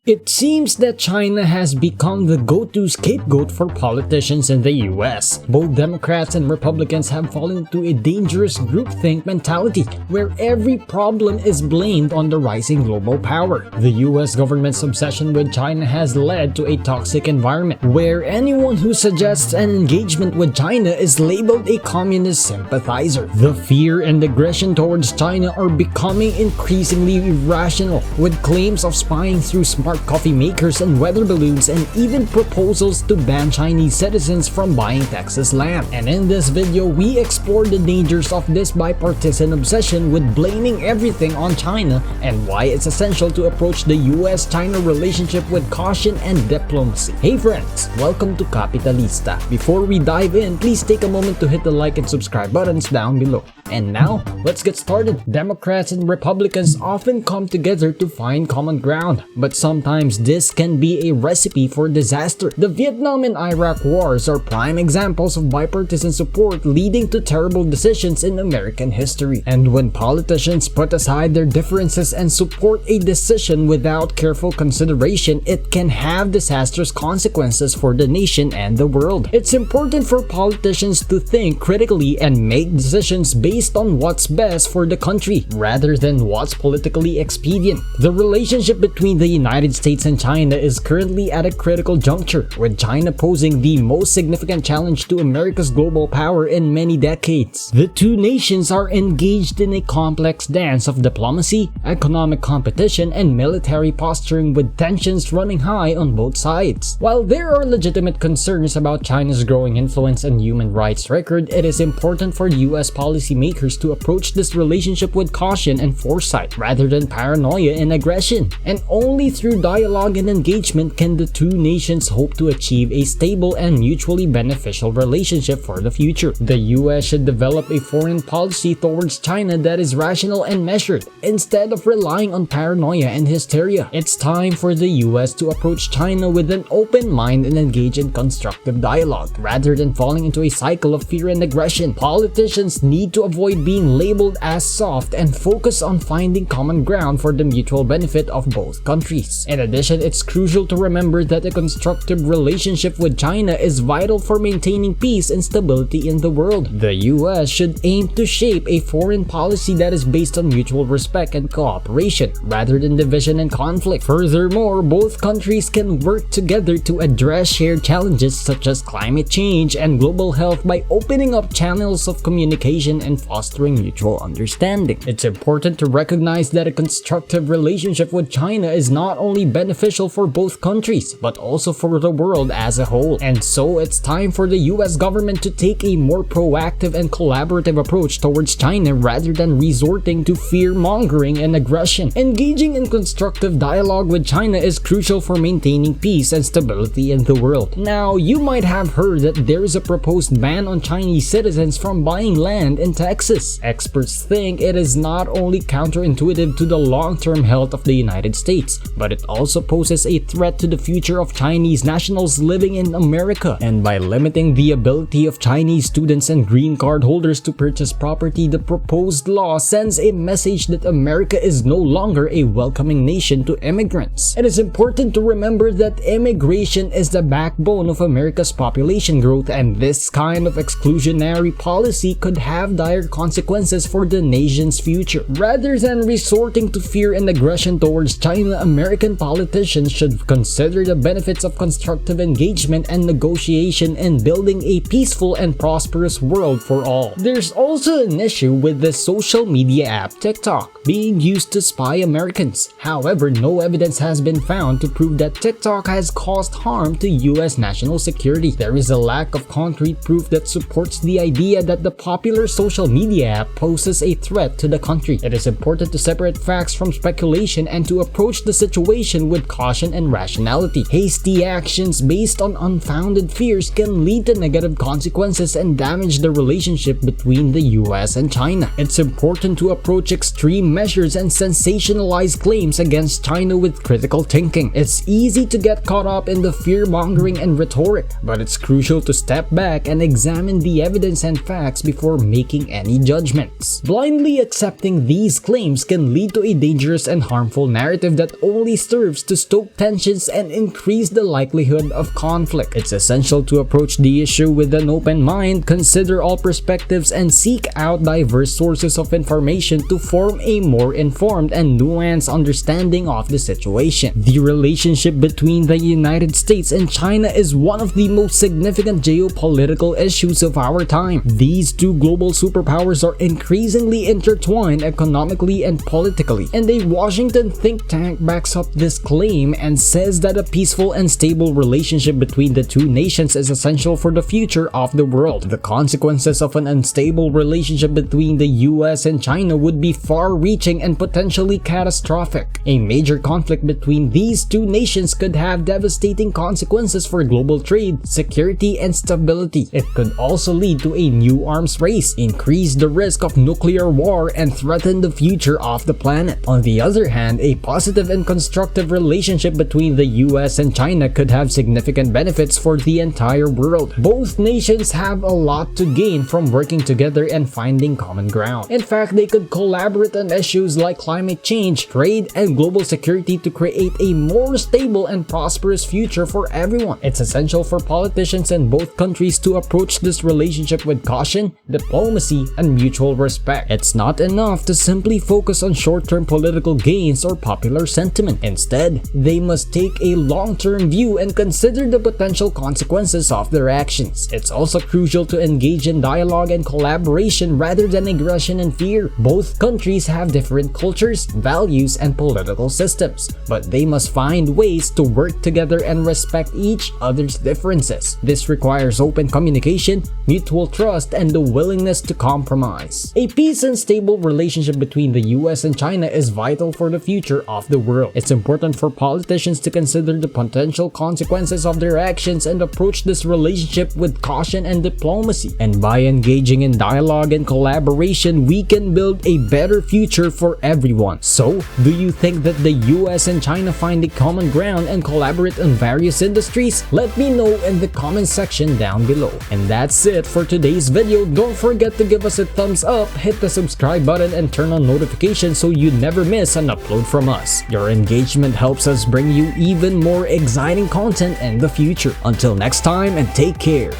It seems that China has become the go-to scapegoat for politicians in the US. Both Democrats and Republicans have fallen into a dangerous groupthink mentality where every problem is blamed on the rising global power. The US government's obsession with China has led to a toxic environment where anyone who suggests an engagement with China is labeled a communist sympathizer. The fear and aggression towards China are becoming increasingly irrational, with claims of spying through smart coffee makers and weather balloons, and even proposals to ban Chinese citizens from buying Texas land. And in this video, we explore the dangers of this bipartisan obsession with blaming everything on China and why it's essential to approach the US-China relationship with caution and diplomacy. Hey friends, welcome to Capitalista. Before we dive in, please take a moment to hit the like and subscribe buttons down below. And now, let's get started. Democrats and Republicans often come together to find common ground, but sometimes this can be a recipe for disaster. The Vietnam and Iraq wars are prime examples of bipartisan support leading to terrible decisions in American history. And when politicians put aside their differences and support a decision without careful consideration, it can have disastrous consequences for the nation and the world. It's important for politicians to think critically and make decisions based on what's best for the country, rather than what's politically expedient. The relationship between the United States and China is currently at a critical juncture, with China posing the most significant challenge to America's global power in many decades. The two nations are engaged in a complex dance of diplomacy, economic competition, and military posturing, with tensions running high on both sides. While there are legitimate concerns about China's growing influence and human rights record, it is important for US policymakers to approach this relationship with caution and foresight, rather than paranoia and aggression. And only through dialogue and engagement can the two nations hope to achieve a stable and mutually beneficial relationship for the future. The US should develop a foreign policy towards China that is rational and measured, instead of relying on paranoia and hysteria. It's time for the US to approach China with an open mind and engage in constructive dialogue, rather than falling into a cycle of fear and aggression. Politicians need to avoid being labeled as soft and focus on finding common ground for the mutual benefit of both countries. In addition, it's crucial to remember that a constructive relationship with China is vital for maintaining peace and stability in the world. The US should aim to shape a foreign policy that is based on mutual respect and cooperation, rather than division and conflict. Furthermore, both countries can work together to address shared challenges such as climate change and global health by opening up channels of communication and fostering mutual understanding. It's important to recognize that a constructive relationship with China is not only beneficial for both countries, but also for the world as a whole. And so it's time for the US government to take a more proactive and collaborative approach towards China, rather than resorting to fear-mongering and aggression. Engaging in constructive dialogue with China is crucial for maintaining peace and stability in the world. Now, you might have heard that there is a proposed ban on Chinese citizens from buying land in Texas. Experts think it is not only counterintuitive to the long-term health of the United States, but it also poses a threat to the future of Chinese nationals living in America. And by limiting the ability of Chinese students and green card holders to purchase property, the proposed law sends a message that America is no longer a welcoming nation to immigrants. It is important to remember that immigration is the backbone of America's population growth, and this kind of exclusionary policy could have dire consequences for the nation's future. Rather than resorting to fear and aggression towards China, American politicians should consider the benefits of constructive engagement and negotiation in building a peaceful and prosperous world for all. There's also an issue with the social media app TikTok being used to spy Americans. However, no evidence has been found to prove that TikTok has caused harm to US national security. There is a lack of concrete proof that supports the idea that the popular social media app poses a threat to the country. It is important to separate facts from speculation and to approach the situation with caution and rationality. Hasty actions based on unfounded fears can lead to negative consequences and damage the relationship between the US and China. It's important to approach extreme measures and sensationalize claims against China with critical thinking. It's easy to get caught up in the fear-mongering and rhetoric, but it's crucial to step back and examine the evidence and facts before making any judgments. Blindly accepting these claims can lead to a dangerous and harmful narrative that only serves to stoke tensions and increase the likelihood of conflict. It's essential to approach the issue with an open mind, consider all perspectives, and seek out diverse sources of information to form a more informed and nuanced understanding of the situation. The relationship between the United States and China is one of the most significant geopolitical issues of our time. These two global superpowers are increasingly intertwined economically and politically, and a Washington think tank backs up this claim and says that a peaceful and stable relationship between the two nations is essential for the future of the world. The consequences of an unstable relationship between the US and China would be far-reaching and potentially catastrophic. A major conflict between these two nations could have devastating consequences for global trade, security, and stability. It could also lead to a new arms race, increase the risk of nuclear war, and threaten the future of the planet. On the other hand, a positive and constructive relationship between the US and China could have significant benefits for the entire world. Both nations have a lot to gain from working together and finding common ground. In fact, they could collaborate on issues like climate change, trade, and global security to create a more stable and prosperous future for everyone. It's essential for politicians in both countries to approach this relationship with caution, diplomacy, and mutual respect. It's not enough to simply focus on short-term political gains or popular sentiment. Instead, they must take a long-term view and consider the potential consequences of their actions. It's also crucial to engage in dialogue and collaboration rather than aggression and fear. Both countries have different cultures, values, and political systems, but they must find ways to work together and respect each other's differences. This requires open communication, mutual trust, and the willingness to compromise. A peace and stable relationship between the US and China is vital for the future of the world. It's important for politicians to consider the potential consequences of their actions and approach this relationship with caution and diplomacy. And by engaging in dialogue and collaboration, we can build a better future for everyone. So, do you think that the US and China find a common ground and collaborate on various industries? Let me know in the comment section down below. And that's it for today's video. Don't forget to give us a thumbs up, hit the subscribe button, and turn on notifications so you never miss an upload from us. Your engagement helps us bring you even more exciting content in the future. Until next time, and take care.